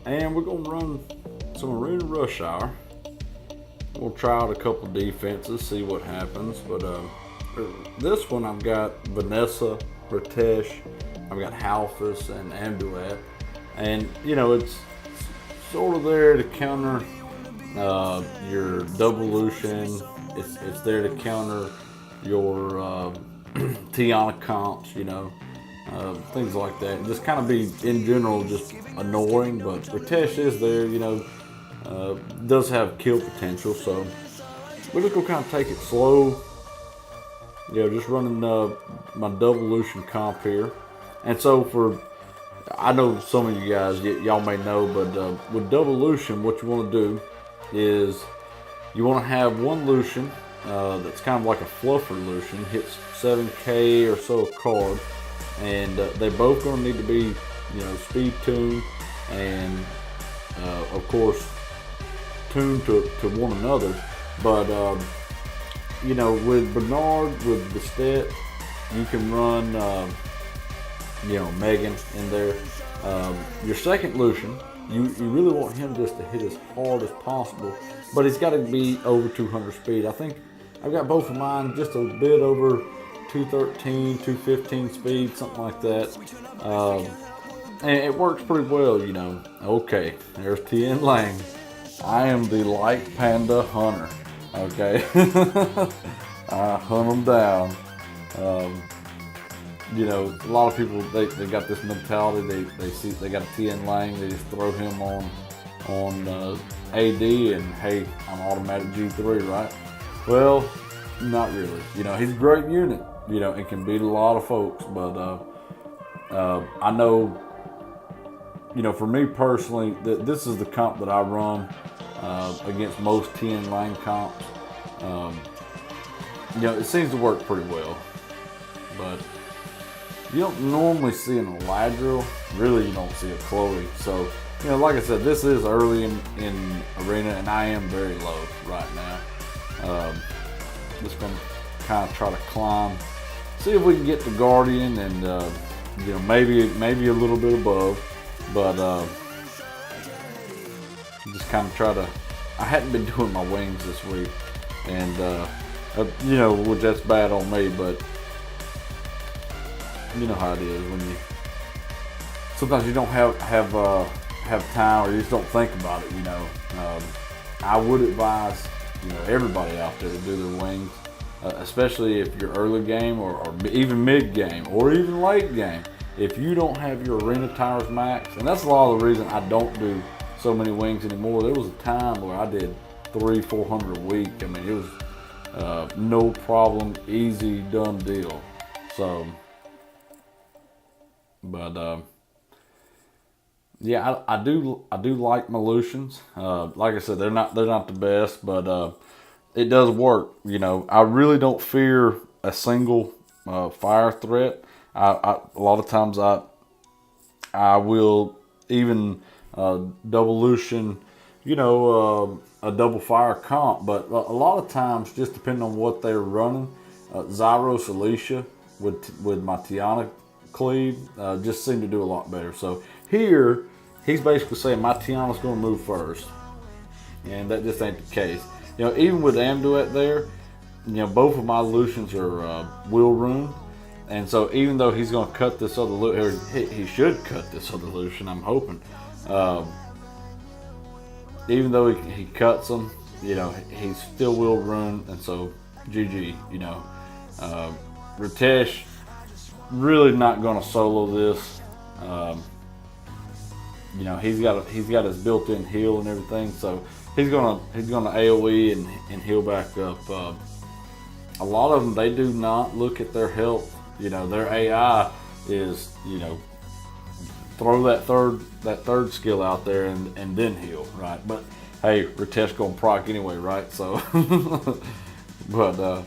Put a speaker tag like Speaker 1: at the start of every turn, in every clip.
Speaker 1: and we're gonna run some arena rush hour. We'll try out a couple defenses, see what happens. But this one I've got Vanessa, Ritesh, I've got Halfus and Amduat, and it's sort of there to counter your Devolution. It's there to counter your Tiana comps, things like that. Just kind of be in general just annoying, but Ritesh is there, does have kill potential, so we're just gonna kind of take it slow. Just running my Devolution comp here, and so I know some of you guys, y'all may know, but with Devolution, what you want to do is you want to have one Lucian that's kind of like a fluffer Lucian, hits 7k or so a card, and they're both going to need to be, speed tuned and of course tuned to one another. But with Bernard, with Bastet, you can run Megan in there. Your second Lucian, you really want him just to hit as hard as possible, but he's got to be over 200 speed. I think I've got both of mine just a bit over 213, 215 speed, something like that. And it works pretty well, Okay, there's Tien Lang. I am the light panda hunter. Okay, I hunt them down. A lot of people they got this mentality. They see they got a Tien Lang, they just throw him on AD, and hey, I'm automatic G3, right? Well, not really. He's a great unit. It can beat a lot of folks, but I know. For me personally, this is the comp that I run against most Tien Lang comps. It seems to work pretty well, but you don't normally see an Eladriel. Really, you don't see a Chloe. So, like I said, this is early in arena, and I am very low right now. Just gonna kind of try to climb, see if we can get the Guardian, and maybe a little bit above. But just kind of try to. I hadn't been doing my wings this week, and which that's bad on me, but you know how it is when you sometimes you don't have time, or you just don't think about it. I would advise everybody out there to do their wings, especially if you're early game or even mid game or even late game. If you don't have your arena tires max, and that's a lot of the reason I don't do so many wings anymore. There was a time where I did 300-400 a week. I mean, it was no problem, easy, done deal. So, but yeah, I do like my Lucians. Like I said, they're not the best, but it does work. I really don't fear a single fire threat. A lot of times I will even double Lucian, a double fire comp, but a lot of times, just depending on what they're running, Zyros Alicia with my Tiana cleave just seem to do a lot better. So here, he's basically saying my Tiana's going to move first, and that just ain't the case. Even with Amduat there, both of my Lucians are will rune. And so even though he's going to cut this other Lucian, he should cut this other Lucian, I'm hoping. Even though he cuts them, he still will run, and so GG, Ritesh really not going to solo this. He's got his built-in heal and everything, so he's gonna AOE and heal back up. A lot of them, they do not look at their health. Their AI is, throw that third skill out there and then heal, right? But hey, Ritesh gonna proc anyway, right? So, but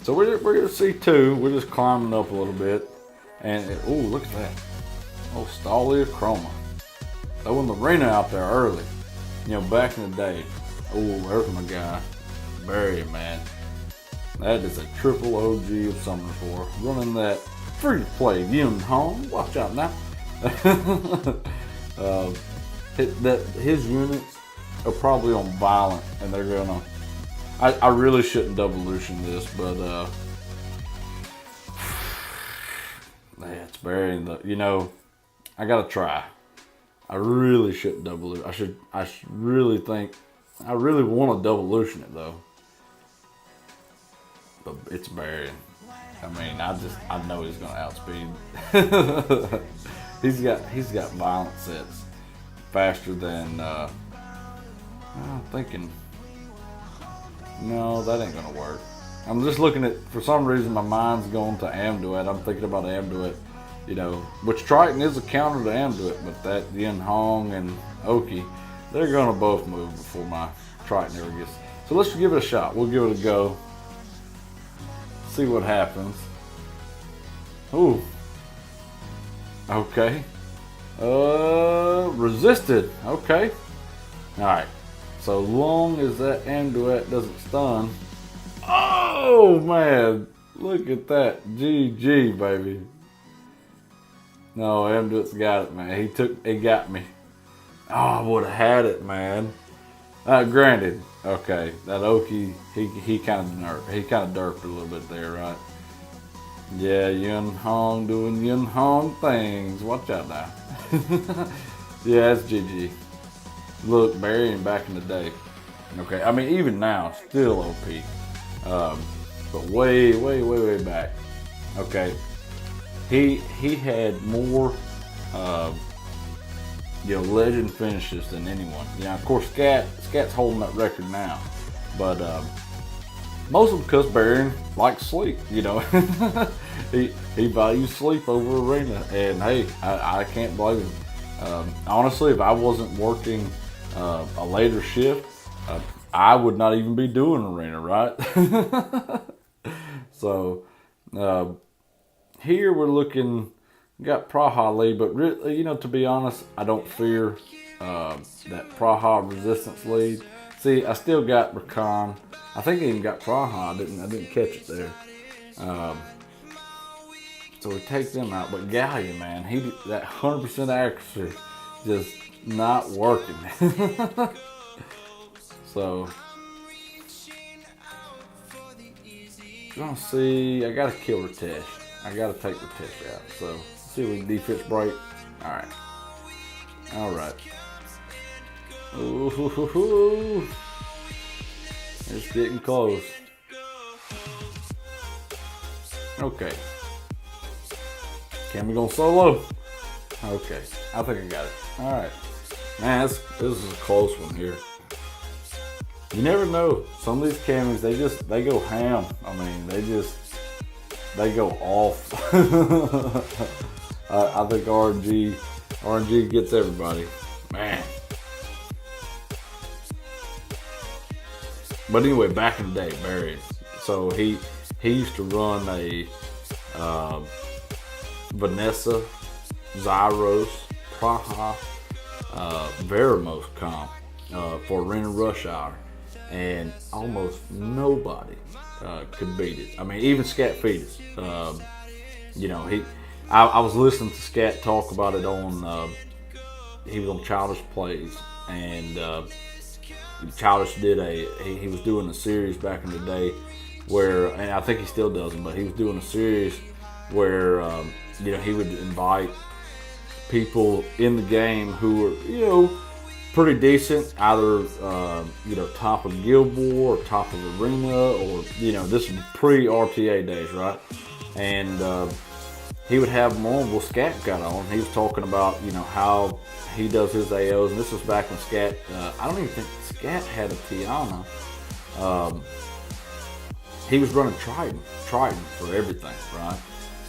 Speaker 1: so we're at C2. We're just climbing up a little bit, and oh, look at that! Oh, Stalia Chroma, throwing the arena out there early. Back in the day. Oh, there's my guy, Barry, man. That is a triple OG of Summoner 4. Running that free-to-play viewing home. Watch out now. His units are probably on violent, and they're gonna. I really shouldn't double lucian this, but it's burying the. I gotta try. I really shouldn't double lucian. I should really think. I really want to double lucian it though, but it's burying. I mean, I know he's gonna outspeed. he's got violent sets faster than. I'm thinking. No, that ain't gonna work. I'm just looking at, for some reason my mind's going to Amduet. I'm thinking about Amduet, which Triton is a counter to Amduet, but that Yin Hong and Oki, they're gonna both move before my Triton ever gets. So let's give it a shot. We'll give it a go. See what happens. Ooh. Okay. Resisted. Okay. Alright. So long as that Amduet doesn't stun. Oh man, look at that. GG, baby. No, Amduet's got it, man. He got me. Oh, I would have had it, man. Granted, okay, that Oki, he kind of derped a little bit there, right? Yeah, Yun Hong doing Yun Hong things. Watch out now. Yeah, it's GG. Look, burying back in the day. Okay, I mean, even now, still OP. But way back. Okay, he had more, legend finishes than anyone. Yeah, of course, Scat's holding that record now, but most of them because burying likes sleep. He values sleep over arena, and hey, I can't blame him. Honestly, if I wasn't working a later shift, I would not even be doing arena, right? So here we're looking, got Praha lead, but really, to be honest, I don't fear that Praha resistance lead. See, I still got Rakan. I think I even got Praha. I didn't catch it there. So we take them out, but Gallia, man, that 100% accuracy just not working. So gonna see. I gotta kill Ritesh. I gotta take Ritesh out. So see if we can defense break. All right. Ooh, it's getting close. Okay. Can we go solo? Okay, I think I got it. All right, man, this is a close one here. You never know. Some of these camis, they go ham. I mean, they go off. I think RNG gets everybody, man. But anyway, back in the day, Barry. So he used to run a Vanessa, Zyros, Praha, Veramos comp for Arena Rush Hour, and almost nobody could beat it. I mean, even Scat Fetus. I was listening to Scat talk about it on. He was on Childish Plays, and Childish he was doing a series back in the day where, and I think he still does them, but he was doing a series where he would invite people in the game who were pretty decent, either top of Guild War or top of Arena, or this is pre-RTA days, right? And he would have them on. Well, Scat got on. He was talking about how he does his AOs, and this was back when Scat. I don't even think Scat had a Tiana. He was running Triton for everything, right?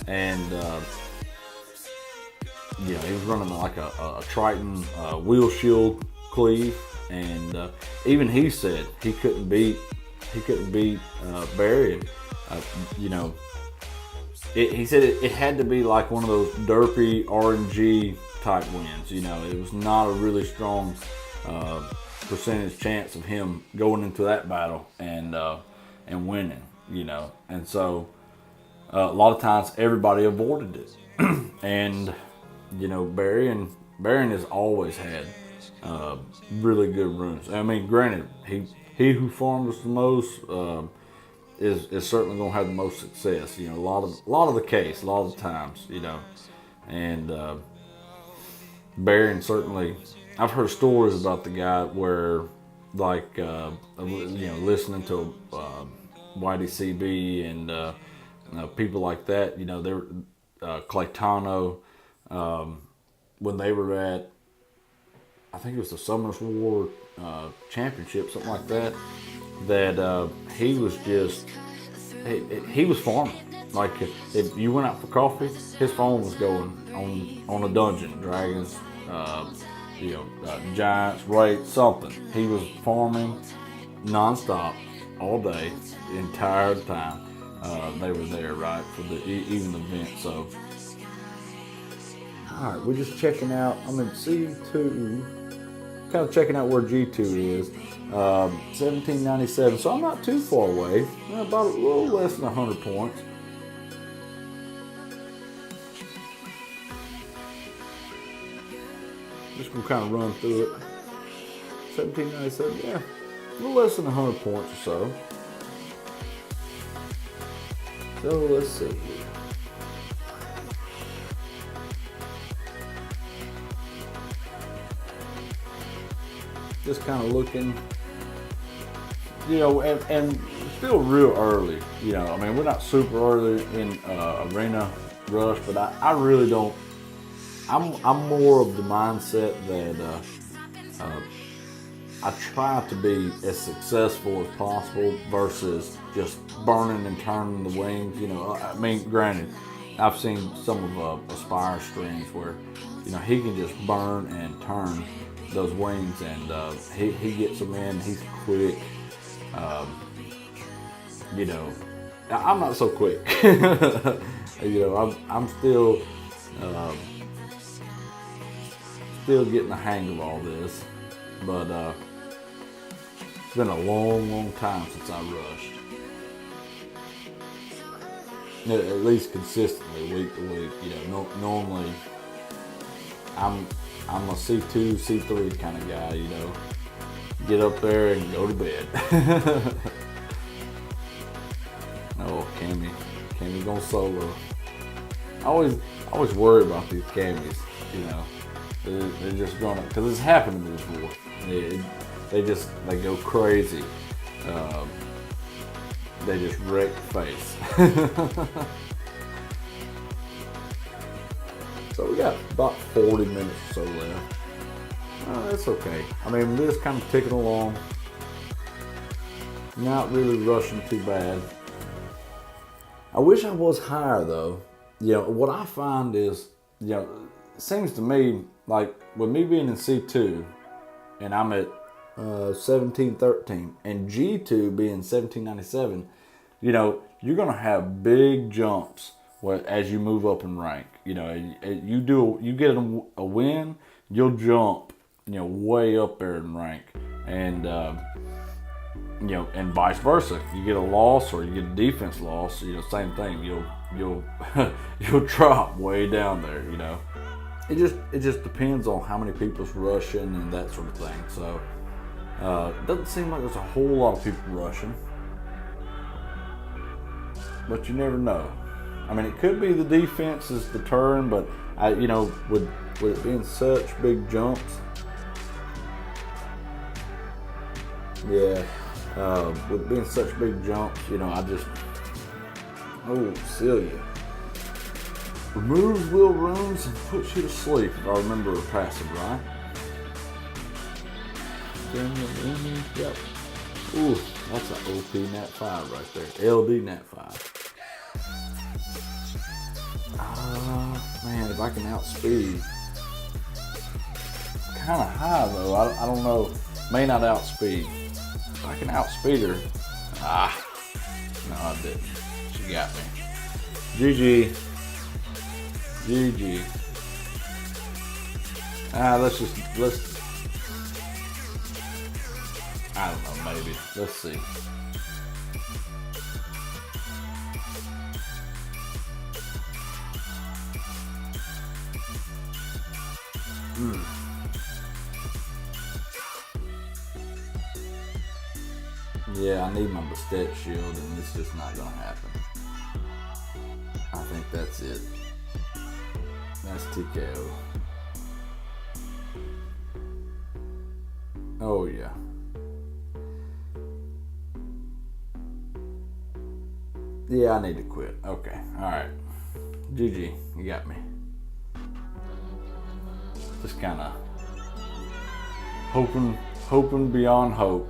Speaker 1: And he was running like a Triton wheel shield cleave, and even he said he couldn't beat Barry. He said it had to be like one of those derpy RNG type wins. It was not a really strong percentage chance of him going into that battle and winning. And so a lot of times everybody avoided it, and Barry and Barron has always had really good runs. I mean, granted, he who farms the most is certainly going to have the most success. You know, a lot of the case, a lot of the times, you know, and Barron certainly. I've heard stories about the guy where, like, you know, listening to YDCB and people like that. You know, they were Claytano when they were at, I think it was the Summers War Championship, something like that. That he was just he was farming. Like if you went out for coffee, his phone was going on a dungeon, dragons, you know, giants, raids, something. He was farming nonstop all day, the entire time they were there, right, for even the event. So, all right, we're just checking out. I'm in C2, kind of checking out where G2 is. 1797, so I'm not too far away. About a little less than 100 points. Just gonna kind of run through it. 1797, yeah, a little less than 100 points or so. So let's see here. Just kind of looking, you know, and still real early. You know, I mean, we're not super early in arena rush, but I really don't. I'm more of the mindset that I try to be as successful as possible versus just burning and turning the wings. You know, I mean, granted, I've seen some of Aspire streams where, you know, he can just burn and turn those wings, and he gets them in. He's quick. You know, I'm not so quick. You know, I'm still getting the hang of all this, but it's been a long time since I rushed. At least consistently, week to week. You know, normally I'm a C2, C3 kind of guy. You know, get up there and go to bed. Oh, Cammy going solo. I always worry about these Cammies. You know. They're just gonna, because it's happened to me before. They go crazy. They just wreck the face. So we got about 40 minutes or so left. That's okay. I mean, we're just kind of ticking along. Not really rushing too bad. I wish I was higher though. You know, what I find is, you know, it seems to me like with me being in C2 and I'm at 1713 and G2 being 1797, you know, you're gonna have big jumps as you move up in rank. You know, you get a win, you'll jump, you know, way up there in rank, and you know, and vice versa. You get a loss or you get a defense loss, you know, same thing. You'll drop way down there. You know, it just depends on how many people's rushing and that sort of thing. So it doesn't seem like there's a whole lot of people rushing, but you never know. I mean, it could be the defense is the turn, but you know, with it being such big jumps, yeah. With being such big jumps, you know, Celia. Removes will runes and puts you to sleep, if I remember her passive right. Yep. Ooh, that's an OP Nat 5 right there. LD Nat 5. Man, if I can outspeed. Kind of high though, I don't know. May not outspeed. I can outspeed her. No, I didn't. She got me. GG. Let's. I don't know, maybe. Let's see. Yeah, I need my Bastet shield, and it's just not gonna happen. I think that's it. That's TKO. Oh yeah. Yeah, I need to quit. Okay, alright. GG, you got me. Just kinda hoping beyond hope.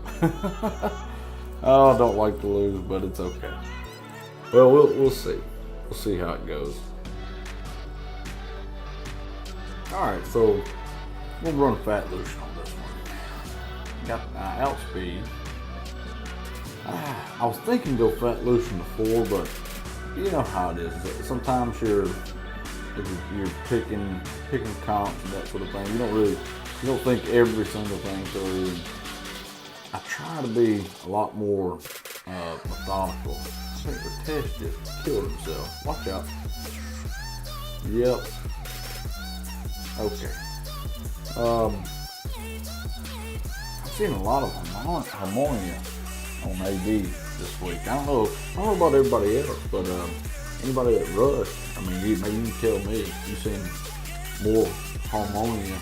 Speaker 1: Oh, I don't like to lose, but it's okay. Well, we'll see. We'll see how it goes. Alright, so we'll run Fat Lucian on this one. Got outspeed. I was thinking go Fat Lucian before, but you know how it is. Sometimes you're picking comps and that sort of thing. You don't think every single thing through. I try to be a lot more methodical. I think Ratesh just killed himself. Watch out. Yep. Okay. I've seen a lot of Harmonia on AD this week. I don't know about everybody else, but anybody that rushed, I mean, maybe you can tell me you've seen more Harmonia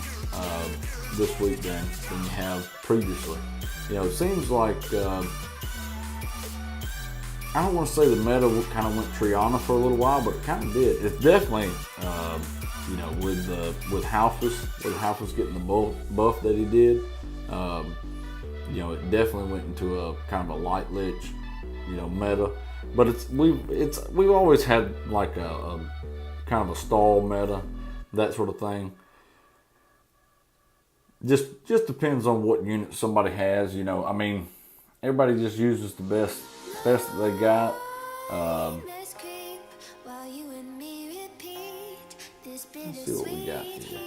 Speaker 1: this week than you have previously. You know, it seems like I don't want to say the meta kind of went Triana for a little while, but it kind of did. It's definitely you know, with Halfus getting the buff that he did, you know, it definitely went into a kind of a light lich, you know, meta. But we've always had like a kind of a stall meta, that sort of thing. Just depends on what unit somebody has, you know. I mean, everybody just uses the best that they got. Let's see what we got here.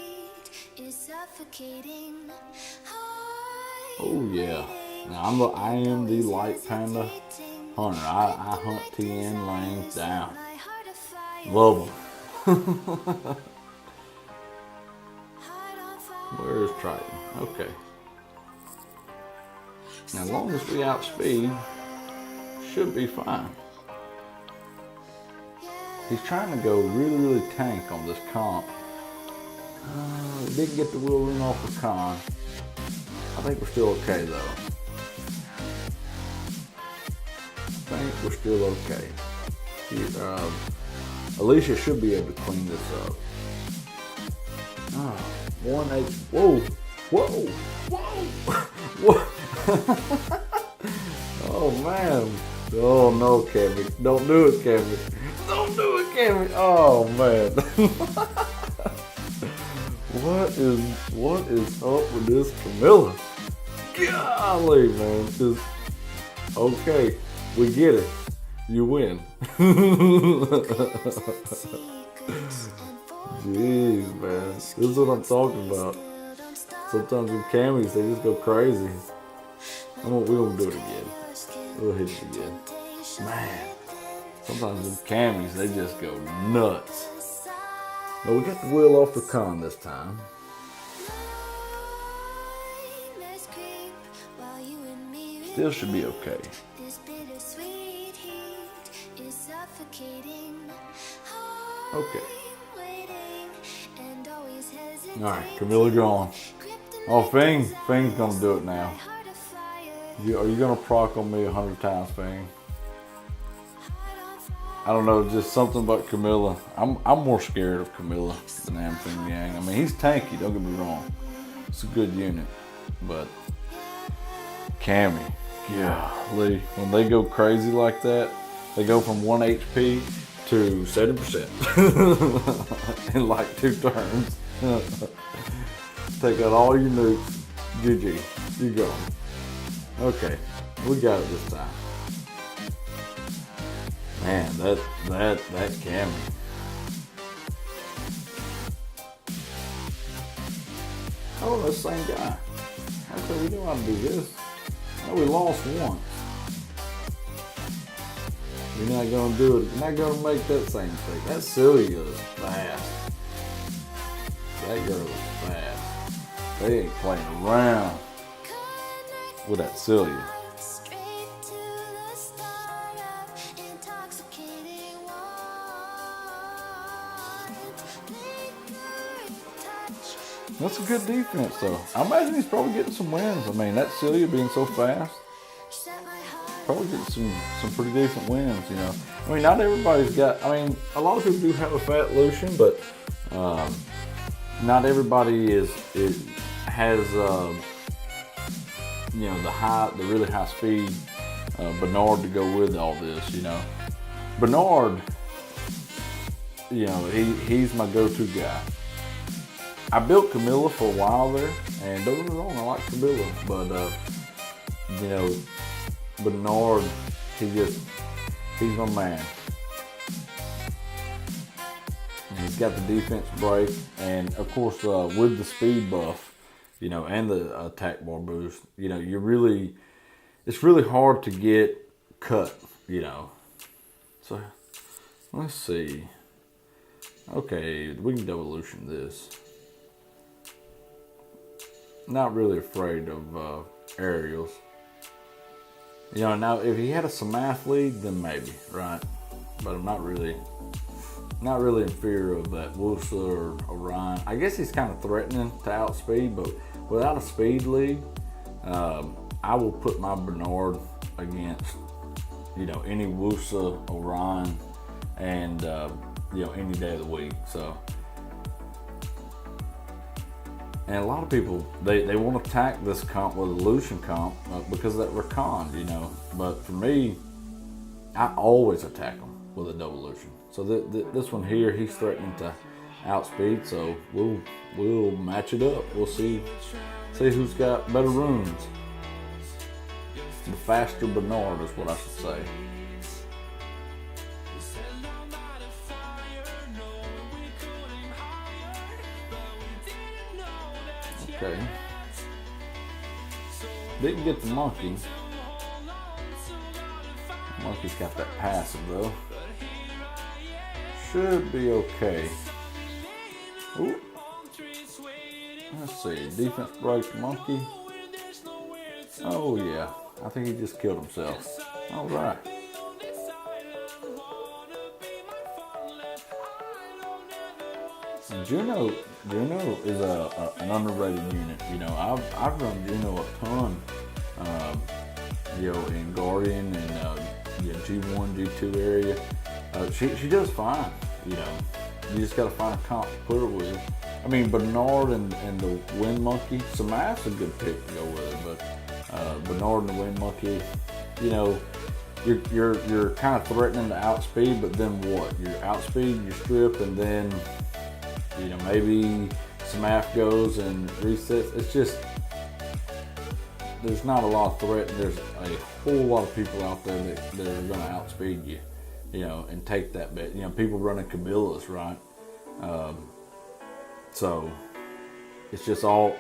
Speaker 1: Oh yeah. Now I am the light panda hunter. I hunt TN lanes down. Love them. Where is Triton? Okay. Now as long as we outspeed, should be fine. He's trying to go really tank on this comp. Didn't get the wheel run off the con. I think we're still okay though. I think we're still okay. Alicia should be able to clean this up. 1H. Whoa. Oh man. Oh no, Cammy. Don't do it, Cammy. Don't do it, Cammy. Oh man. What is up with this Camilla? Golly, man. Just okay. We get it. You win. Jeez, man. This is what I'm talking about. Sometimes with Cammies, they just go crazy. We won't do it again. We'll hit it again. Man. Sometimes with Cammies, they just go nuts. But we got the wheel off the con this time. Still should be okay. Okay. Alright, Camilla gone. Oh, Fing's gonna do it now. Are you gonna proc on me 100 times, Fing? I don't know, just something about Camilla. I'm more scared of Camilla than I am Fing Yang. I mean, he's tanky, don't get me wrong. It's a good unit, but Cammy, golly, when they go crazy like that, they go from 1 HP to 70% in like 2 turns. Take out all your nukes. GG. You go. Okay. We got it this time. Man, that Cammy. Oh, that's the same guy. Okay, we know how to do this. Oh, we lost once. You're not gonna do it. You're not gonna make that same mistake. That Celia is fast. That girl is fast. They ain't playing around with that Celia. That's a good defense, though. I imagine he's probably getting some wins. I mean, that Celia being so fast, probably getting some pretty decent wins, you know. I mean, not everybody's got, I mean, a lot of people do have a fat Lucian, but not everybody has you know, the really high speed Bernard to go with all this, you know. Bernard, you know, he's my go-to guy. I built Camilla for a while there, and don't get me wrong, I like Camilla, but you know, Bernard, he's my man. And he's got the defense break, and of course with the speed buff, you know, and the attack bar boost, you know, it's really hard to get cut, you know. So let's see. Okay, we can devolution this. Not really afraid of aerials. You know, now if he had a Samath lead, then maybe, right? But I'm not really in fear of that Wusa or Orion. I guess he's kind of threatening to outspeed, but without a speed lead, I will put my Bernard against, you know, any Wusa, Orion, and you know, any day of the week. So. And a lot of people, they want to attack this comp with a Lucian comp because of that Rakan, you know. But for me, I always attack them with a double Lucian. So this one here, he's threatening to outspeed, so we'll match it up. We'll see who's got better runes. The faster Bernard is what I should say. Okay. Didn't get the monkey. Monkey's got that passive though. Should be okay. Ooh. Let's see. Defense breaks monkey. Oh yeah. I think he just killed himself. Alright. Juno is an underrated unit. You know, I've run Juno a ton. You know, in Guardian and you know, G1, G2 area. She does fine. You know, you just gotta find a comp to put her with. I mean, Bernard and the Wind Monkey. Samath's a good pick to go with it, but Bernard and the Wind Monkey. You know, you're kind of threatening to outspeed, but then what? You outspeed, you strip, and then, you know, maybe Samath goes and resets. It's just, there's not a lot of threat. There's a whole lot of people out there that are going to outspeed you, you know, and take that bet. You know, people running Camillas, right? So it's just all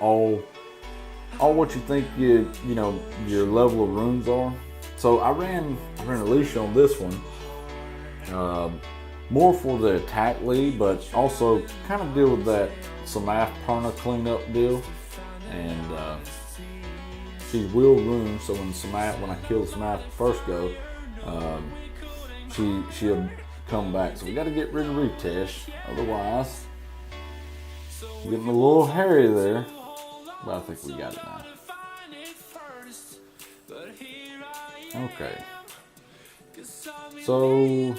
Speaker 1: what you think you know your level of runes are. So I ran Alicia on this one. More for the attack lead, but also kind of deal with that Samath Perna cleanup deal. And she's will rune, so when I kill Samath first go, she'll come back. So we got to get rid of Ritesh, otherwise we're getting a little hairy there. But I think we got it now. Okay. So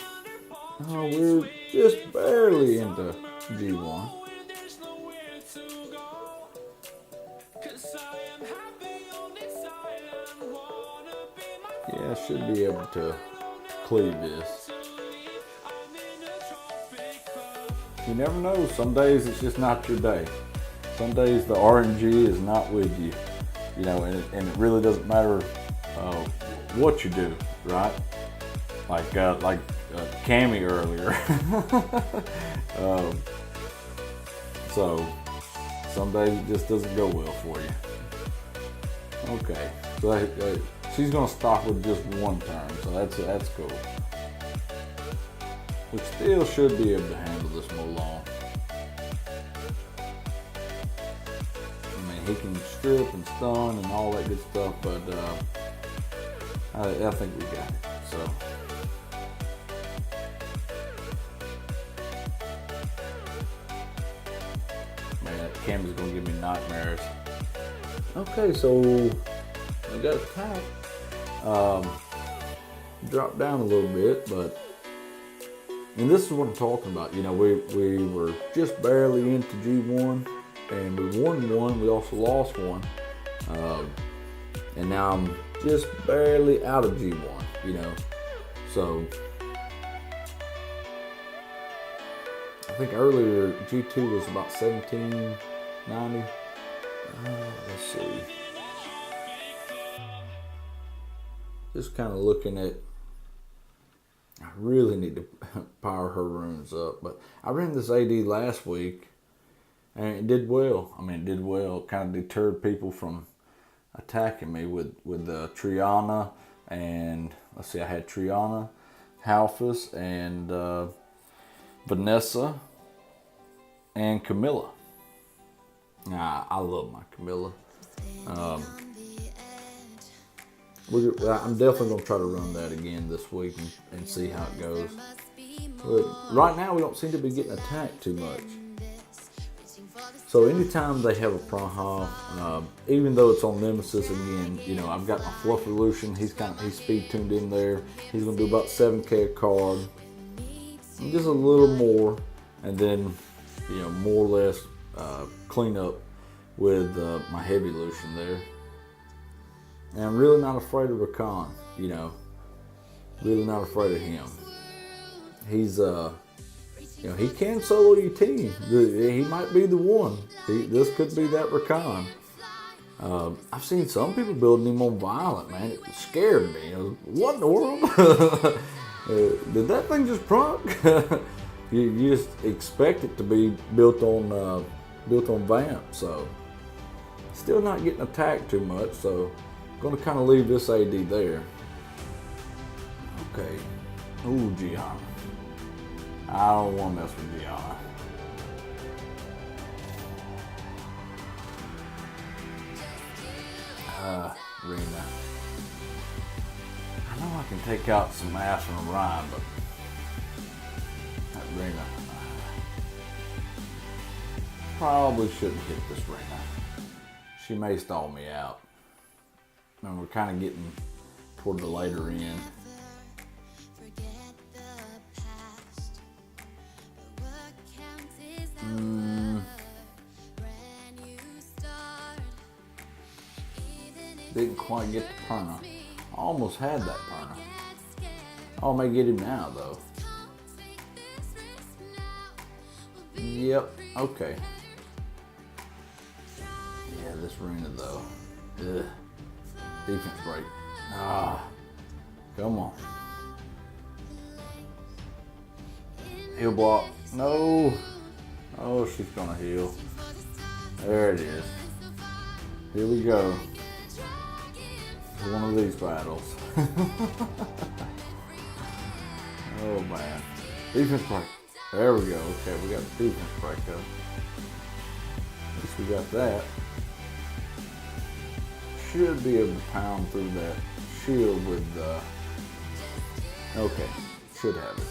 Speaker 1: we're just barely into G1. Yeah, I should be able to cleave this. You never know. Some days it's just not your day. Some days the RNG is not with you. You know, and it really doesn't matter what you do, right? Like Cammy earlier. So some days it just doesn't go well for you. Okay, so she's gonna stop with just one turn, so that's cool. We still should be able to handle this Mulan. I mean, he can strip and stun and all that good stuff, but I think we got it. So. game is going to give me nightmares. Okay, so I got attacked. Dropped down a little bit, but, and this is what I'm talking about. You know, we were just barely into G1, and we won one. We also lost one, and now I'm just barely out of G1. You know, so I think earlier G2 was about 1790. Let's see. Just kind of looking at, I really need to power her runes up, but I ran this AD last week and it did well. I mean, it did well. It kind of deterred people from attacking me with Triana, and let's see, I had Triana, Halphus, and Vanessa, and Camilla. I love my Camilla. I'm definitely going to try to run that again this week and see how it goes. But right now we don't seem to be getting attacked too much. So anytime they have a Praha, even though it's on Nemesis again, you know, I've got my Fluffy Lucian. He's speed tuned in there. He's going to do about 7k a card. Just a little more, and then, you know, more or less clean up with my Heavy Lucian there. And I'm really not afraid of Rakan, you know. Really not afraid of him. He's, you know, he can solo your team. He might be the one. This could be that Rakan. I've seen some people building him on Violent, man. It scared me. What in the world? Did that thing just proc? you just expect it to be built on Vamp, so still not getting attacked too much, so I'm gonna kind of leave this AD there. Okay. Ooh, Gianna. I don't want to mess with Gianna. Rena. I know I can take out some ass from Ryan, but that Rena. Probably shouldn't hit this Rena. She may stall me out. And we're kind of getting toward the later end. Didn't quite get the Perna. Almost had that Perna. Oh, I may get him now though. Yep, okay. Yeah, this Rena though. Ugh. Defense break. Come on. Heal block. No. Oh, she's gonna heal. There it is. Here we go. One of these battles. Oh man. Defense break. There we go. Okay, we got the defense break up. At least we got that. Should be able to pound through that shield with okay, should have it.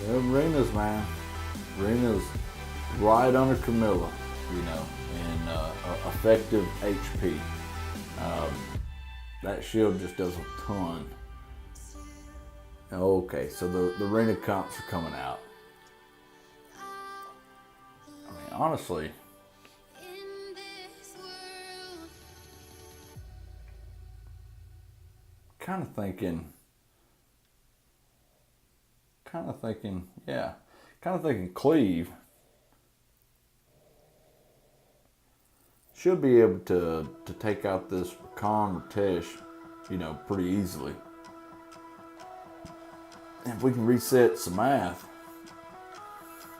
Speaker 1: Yeah, Rena's, man. Rena's right under Camilla, you know, and effective HP. That shield just does a ton. Okay, so the Rena comps are coming out. I mean, honestly, kind of thinking, Cleve should be able to take out this Rakan Ratesh, you know, pretty easily. And if we can reset some math,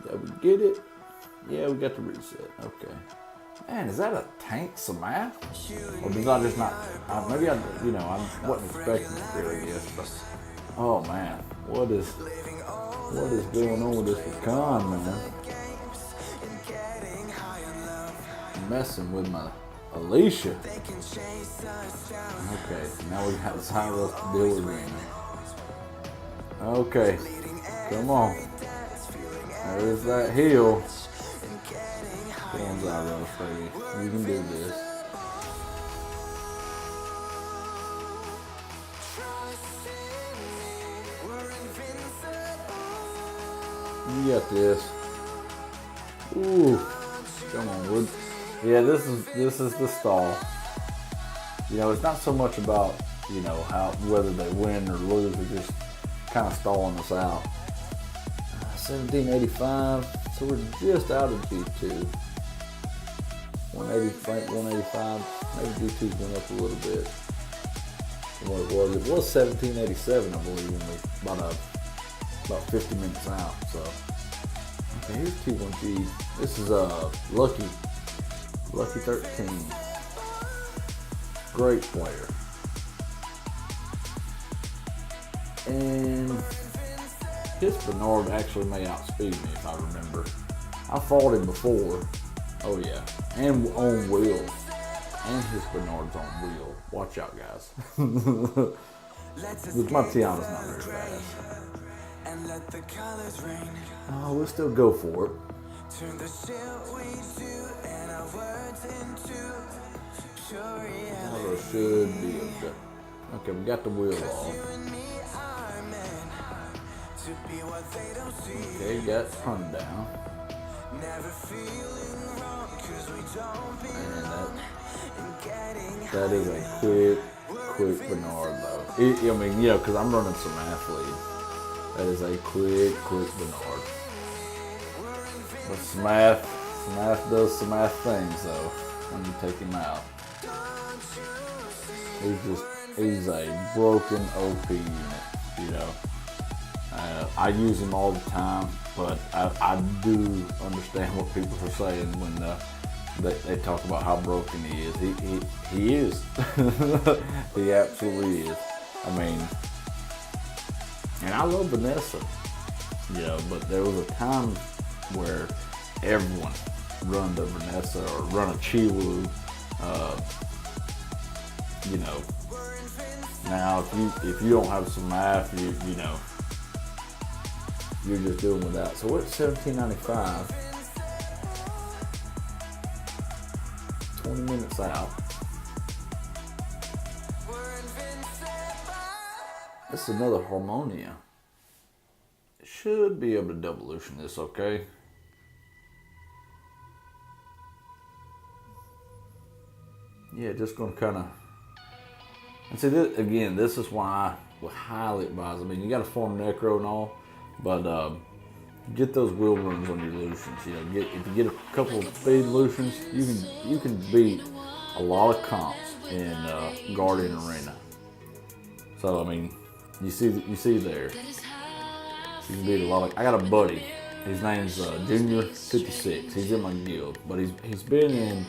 Speaker 1: did we get it? Yeah, we got the reset. Okay. Man, is that a tank Samath? Or did I just not? Maybe I wasn't expecting it really, I guess. But oh man, what is going on with this Rakan, man? I'm messing with my Alicia. Okay, now we got Cyrus to deal with Rena. Okay, come on. There's that heal. Come on, Zyros, baby. You can do this. You got this. Ooh, come on, Wood. Yeah, this is the stall. You know, it's not so much about, you know, how whether they win or lose. They're just kind of stalling us out. 1785. So we're just out of G2. 185. Maybe G2 went up a little bit from what it was. It was 1787, I believe, when we about 50 minutes out. So okay, here's T1G. This is Lucky 13. Great player. And his Bernard actually may outspeed me if I remember. I fought him before. Oh yeah, and on wheel. And his Bernard's on wheel. Watch out, guys. Because my Tiana's not very fast. Oh, we'll still go for it. Oh, should be okay. Okay, we got the wheel off. Okay, got Hun down. And that is a quick Bernard though. I mean, you know, because I'm running some athlete. That is a quick Bernard. But Smath does some math things though when you take him out. He's a broken OP unit, you know. I use him all the time, but I do understand what people are saying when they talk about how broken he is. He is. He absolutely is. I mean, and I love Vanessa, you know, but there was a time where everyone run the Vanessa or run a Chiwu, you know. Now, if you don't have some math, you know, you're just doing without. So we're at 1795. 20 minutes out. This is another Harmonia. Should be able to devolution this, okay? Yeah, just gonna kind of. And see, this, again, this is why I would highly advise. I mean, you got to form Necro and all, but get those wheel runs on your Lucians. You know, if you get a couple of speed Lucians, you can beat a lot of comps in Guardian Arena. So I mean, you see there, you can beat a lot of. I got a buddy. His name's Junior 56. He's in my guild, but he's been in.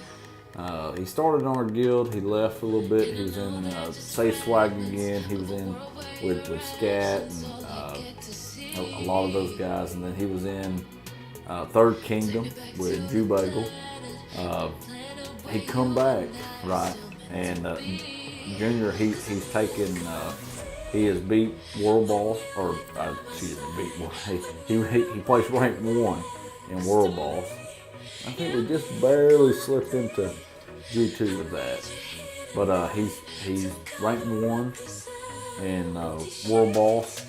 Speaker 1: He started in our guild. He left for a little bit. He was in Say Swag again. He was in with Scat and a lot of those guys. And then he was in Third Kingdom with Jubagel. He come back, right? And Junior, he's taken. He has beat World Balls, or excuse me, he placed rank 1 in World Balls. I think we just barely slipped into G2 with that. But he's ranked 1 in World Balls.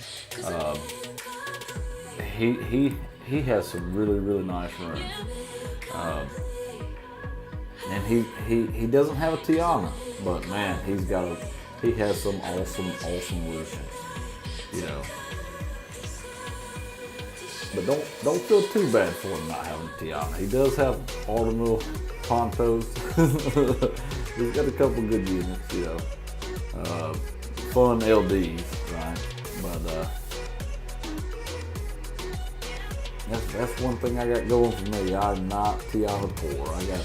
Speaker 1: He has some really nice runs. And he doesn't have a Tiana, but man, he has some awesome Lucians, you know. But don't feel too bad for him not having a Tiana. He does have all the little pontos. He's got a couple good units, you know. Fun LDs, right? But that's one thing I got going for me. I'm not Tiana poor. I got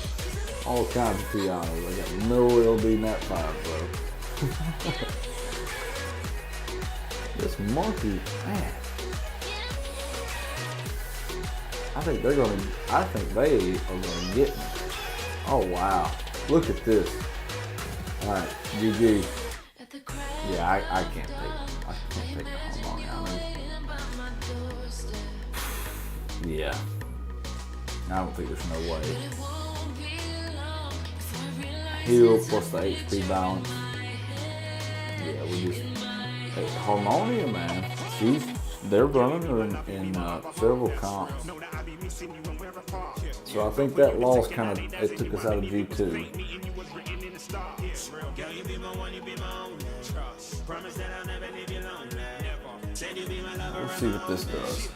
Speaker 1: all kinds of Tianas. I got no LD Nat 5, bro. This monkey, man. I think they are gonna get me. Oh wow. Look at this. Alright, GG. Yeah, I can't take the Harmonia. Yeah. I don't think there's no way. heal plus the HP balance. Yeah, we just Harmonia, man. They're running her in several comps. So I think that loss kind of it took us out of G2. Let's see what this does.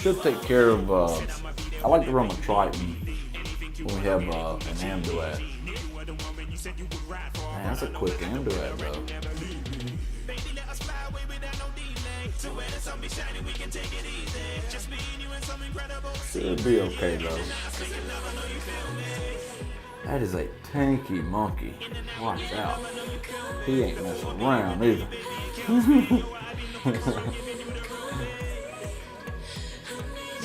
Speaker 1: Should take care of. I like to run with Triton when we have an Amduat. Man, that's a quick Amduat, bro. Should be okay though. That is a tanky monkey. Watch out. He ain't messing around either.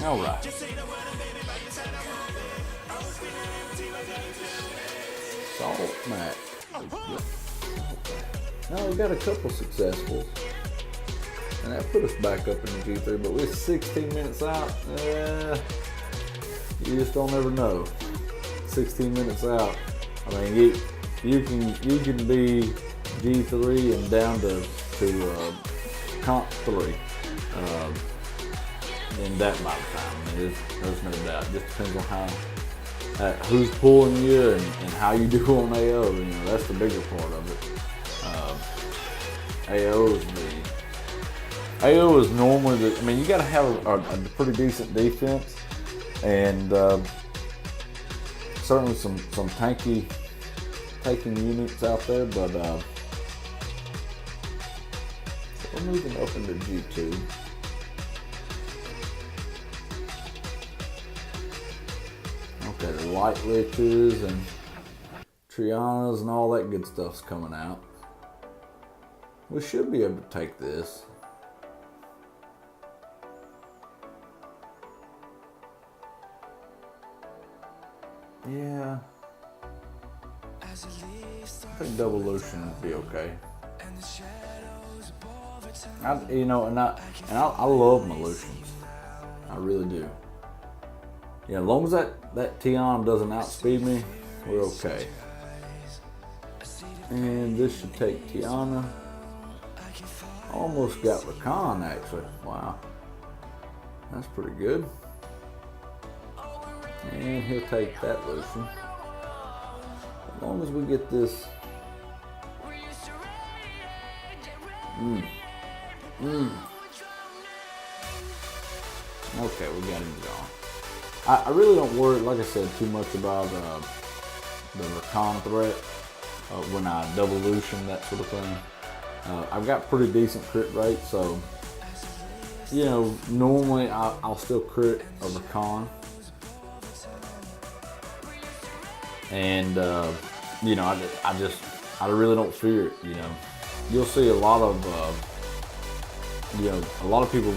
Speaker 1: Alright. Salt Max. Now we got a couple successful. And that put us back up in the G3, but we're 16 minutes out. You just don't ever know. 16 minutes out. I mean, you can be G3 and down to comp 3 in that amount of time. I mean, there's no doubt. It just depends on how who's pulling you and how you do on AO. You know, that's the bigger part of it. AO is normally I mean, you got to have a pretty decent defense and certainly some tanking units out there, but we're moving up into G2. Okay, the light liches and Trianas and all that good stuff's coming out. We should be able to take this. Yeah, I think double Lucian would be okay. I love my Lucians. I really do. Yeah, as long as that Tiana doesn't outspeed me, we're okay. And this should take Tiana. Almost got Rakan actually. Wow, that's pretty good. And he'll take that Lucian. As long as we get this. Okay, we got him gone. I really don't worry, like I said, too much about the Rakan threat when I double Lucian, that sort of thing. I've got pretty decent crit rate, so you know, normally I'll still crit a Rakan. And you know, I really don't fear it. You know, you'll see a lot of people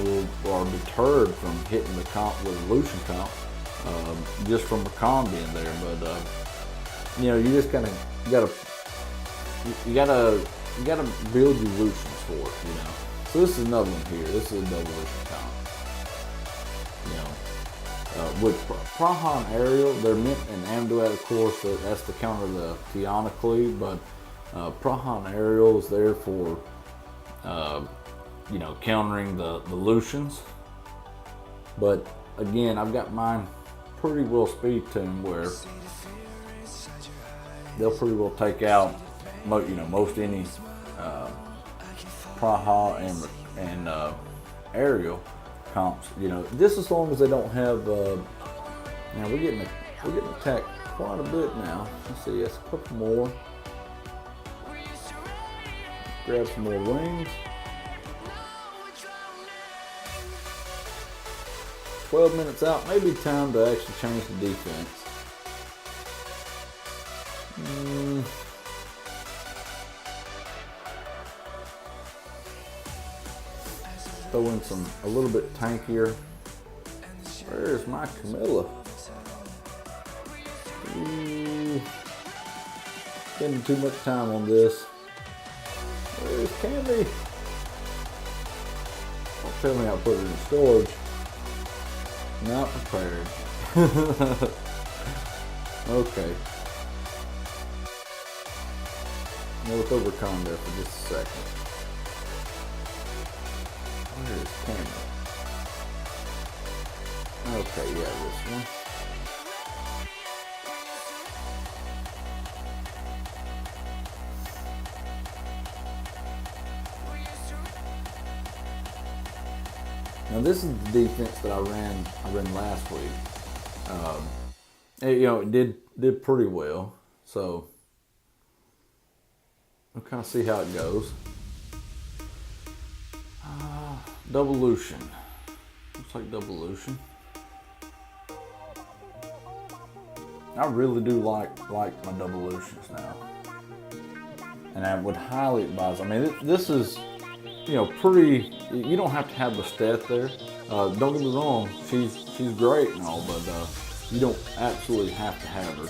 Speaker 1: are deterred from hitting the comp with a Lucian comp just from a comp being there. But you know, you just gotta build your Lucians for it. You know, so this is another one here. This is a double Lucian comp. You know. With Praha and Ariel, they're meant in Amduat, of course, that's to counter the Tiana cleave, but Praha and Ariel is there for, you know, countering the Lucians. But again, I've got mine pretty well speed tuned where they'll pretty well take out, you know, most any Praha and Ariel comps, you know, just as long as they don't have. Now we're getting attacked quite a bit now. Let's see, that's a couple more. Grab some more wings. 12 minutes out, maybe time to actually change the defense. Throw in a little bit tankier. Where's my Camilla? Spending too much time on this. Where's Candy? Don't tell me I'll put it in storage. Not prepared. Okay. Now with overcon there for just a second. Where is camera? Okay, yeah, this one. Now this is the defense that I ran last week. It did pretty well. So we'll kind of see how it goes. Devolution. Looks like devolution. I really do like my devolutions now, and I would highly advise. I mean, this is pretty. You don't have to have the stat there. Don't get me wrong, she's great and all, but you don't absolutely have to have her.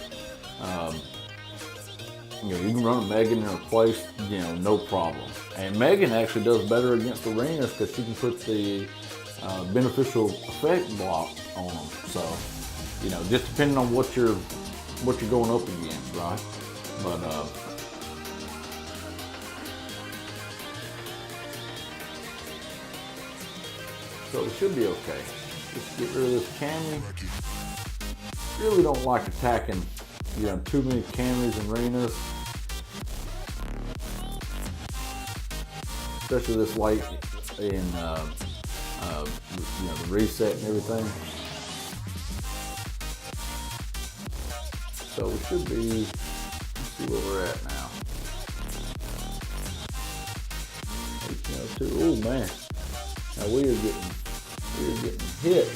Speaker 1: You can run a Megan in her place, no problem. And Megan actually does better against arenas because she can put the beneficial effect block on them. So, just depending on what you're going up against, right? But so it should be okay. Just get rid of this cami. Really don't like attacking, too many camis and arenas. Especially this late in the reset and everything. So we should be, let's see where we're at now. 1802. Oh man. Now we are getting hit.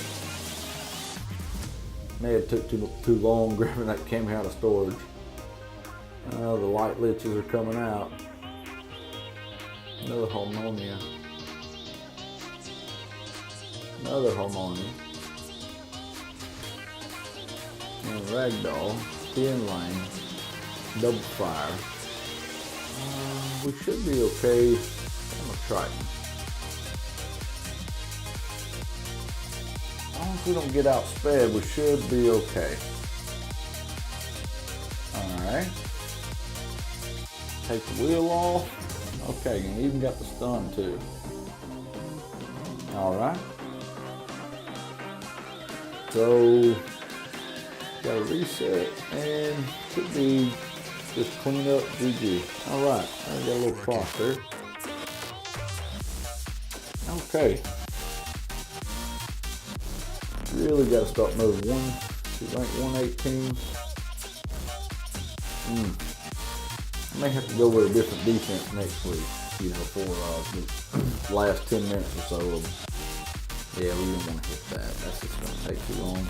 Speaker 1: May have took too long grabbing that cami out of storage. The light liches are coming out. Another harmonia. Another harmonia. And ragdoll. Thin lane. Double fire. We should be okay. I'm gonna try it. As long as we don't get outsped, we should be okay. Alright. Take the wheel off. Okay, and even got the stun too. Alright. So, got a reset and should be just clean up GG. Alright, I got a little cross there. Okay. Really got to start moving. She's ranked 118. I may have to go with a different defense next week, for the last 10 minutes or so. Yeah, we don't want to hit that. That's just going to take too long.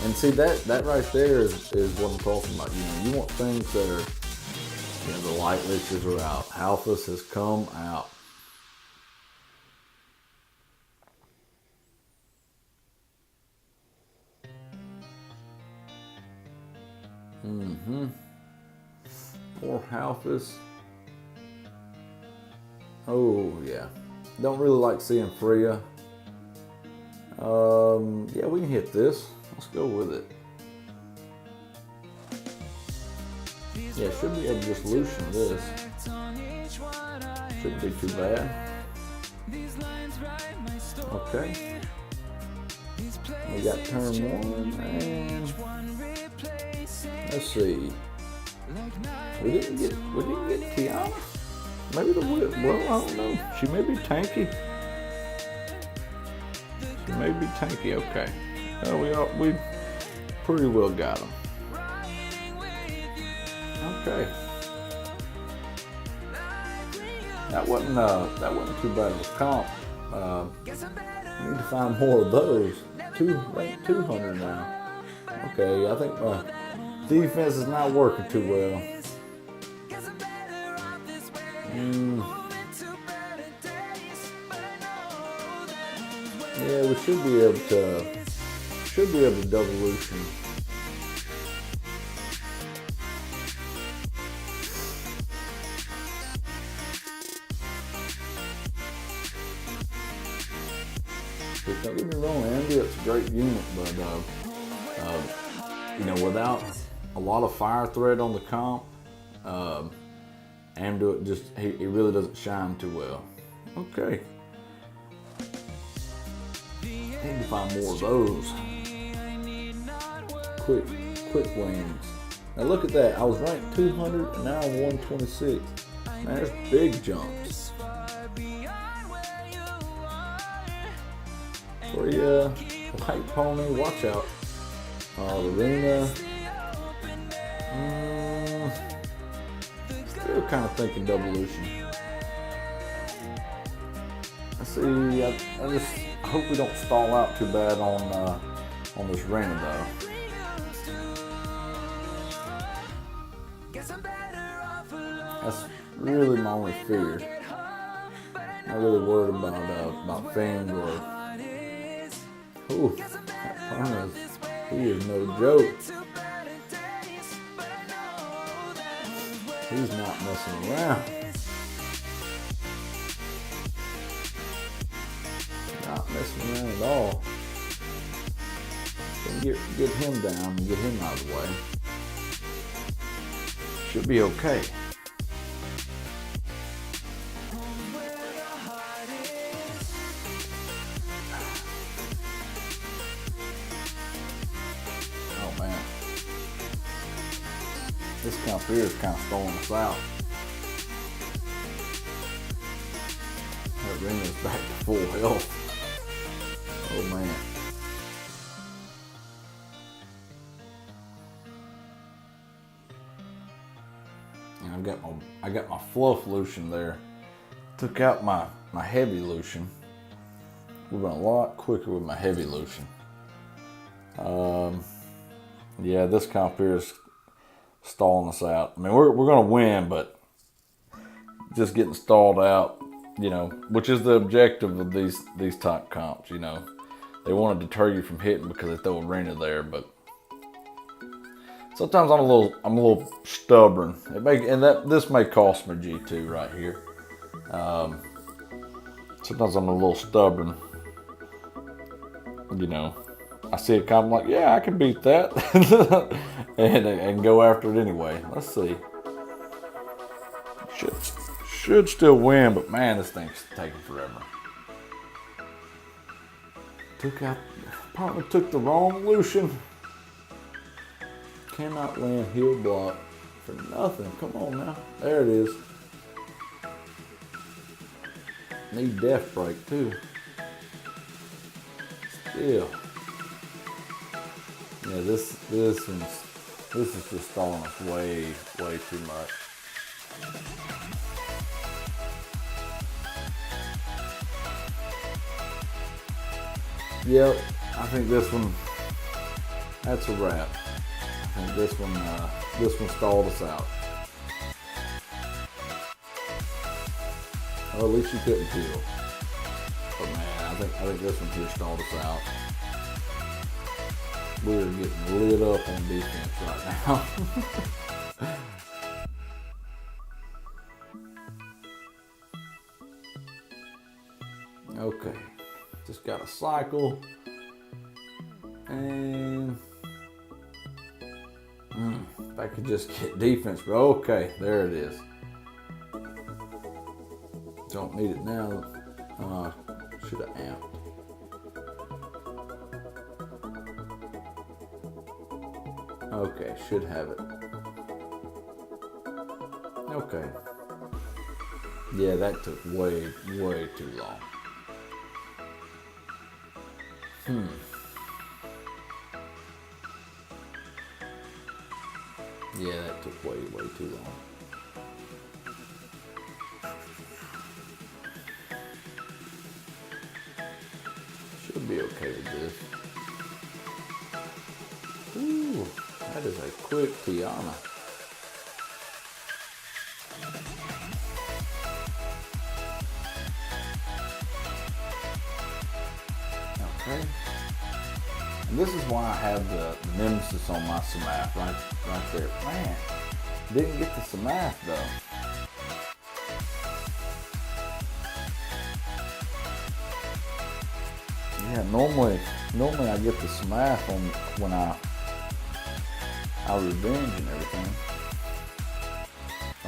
Speaker 1: And see, that right there is what I'm talking about. You want things that are, the light liches are out. Alphas has come out. More Halphus. Oh yeah. Don't really like seeing Freya. Yeah, we can hit this. Let's go with it. Yeah, should be able to just loosen this. Shouldn't be too bad. Okay. We got turn one and let's see. We didn't get Tiana. Maybe I don't know. She may be tanky. Okay. We pretty well got them. Okay. That wasn't too bad of a comp. We need to find more of those. 200 now. Okay, I think my defense is not working too well. Yeah, we should be able to devolution. Don't get me wrong, Andy, it's a great unit, but without a lot of fire threat on the comp, and do it just, he really doesn't shine too well. Okay. Need to find more of those. Quick wins. Now look at that. I was ranked 200 and now I'm 126. Man, there's big jumps. For you, white pony, watch out. Lorena. Still kind of thinking Devolution. I see. I hope we don't stall out too bad on this Rena though. That's really my only fear. Not really worried about Fang or. Ooh, that Perna, he is no joke. He's not messing around. Not messing around at all. Can get him down and get him out of the way. Should be okay. Oh man. This comp here is kind of stalling us out. That ring is back to full health. Oh man. And I got my fluff Lucian there. Took out my heavy Lucian. We've been a lot quicker with my heavy Lucian. Yeah, this comp here is stalling us out. I mean, we're gonna win, but just getting stalled out, you know, which is the objective of these type comps. You know, they want to deter you from hitting because they throw a ringer there, but sometimes I'm a little stubborn. This may cost me G2 right here. Sometimes I'm a little stubborn. You know, I see it come like, yeah, I can beat that, and go after it anyway. Let's see. Should still win, but man, this thing's taking forever. Probably took the wrong Lucian. Cannot land heel block for nothing. Come on now. There it is. Need death break too. Still. Yeah, this is just stalling us way too much. Yep, I think this one, that's a wrap. I think this one stalled us out. Well, at least you couldn't kill. But man, I think this one here stalled us out. We are getting lit up on defense right now. Okay, just got a cycle, and if I could just get defense, but okay, there it is. Don't need it now. Should have amped. Okay, should have it. Okay. Yeah, that took way too long. Yeah, that took way too long. Should be okay with this. Ooh, that is a quick Tiana. Okay. And this is why I have the Nemesis on my Samath right there. Man, didn't get the Samath though. Yeah, normally I get the Samath on when I revenge and everything.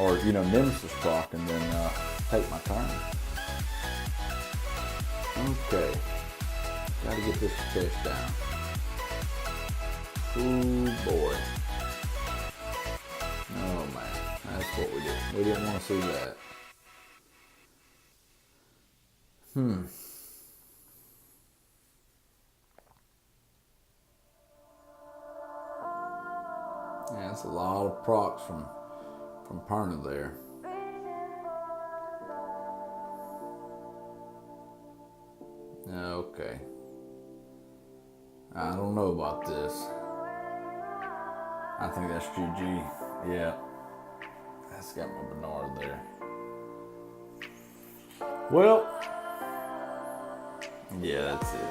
Speaker 1: or Nemesis proc, and then take my turn. Okay, gotta get this test down. Ooh boy. Oh man, that's what we did. We didn't want to see that. Yeah, that's a lot of procs from Perna there. Okay. I don't know about this. I think that's GG. Yeah. That's got my Bernard there. Well. Yeah, that's it.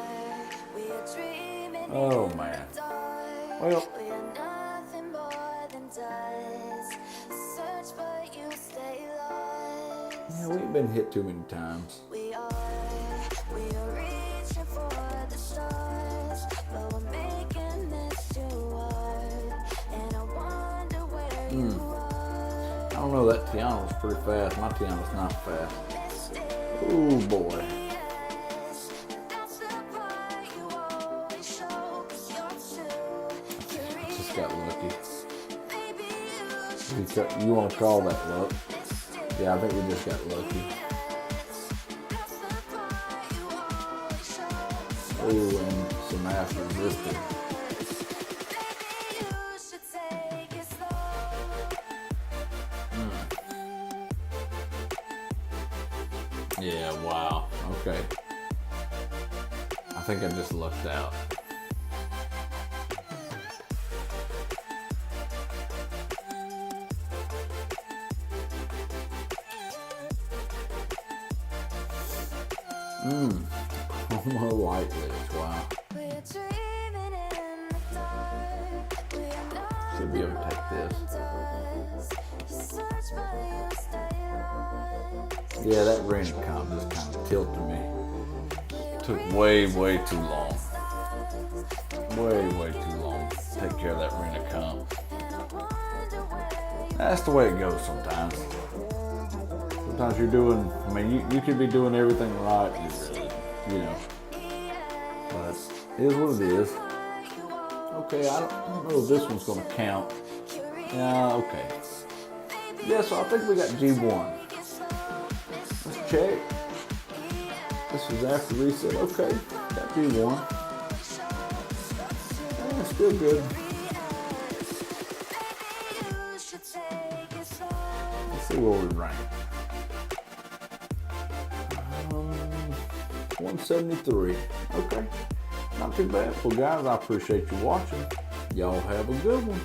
Speaker 1: Oh man. Well. Yeah, we ain't been hit too many times. I don't know, that Tiana was pretty fast. My Tiana's not fast. Ooh boy. Just got lucky. You want to call that luck? Yeah, I think we just got lucky. Ooh, and some ass resisted. Yeah, wow. Okay. I think I just lucked out. Promo light lids, wow. Should be able to take this. Yeah, that random comp just kind of tilted me. Took way too long. Way too long to take care of that random comp. That's the way it goes sometimes. Sometimes you're doing, I mean, you could be doing everything right, but it is what it is. Okay, I don't know if this one's going to count. Yeah, okay. Yeah, so I think we got G1. Let's check. This was after reset. Okay, got G1. Yeah, still good. Let's see where we rank. 173. Okay, not too bad. Well, guys, I appreciate you watching. Y'all have a good one.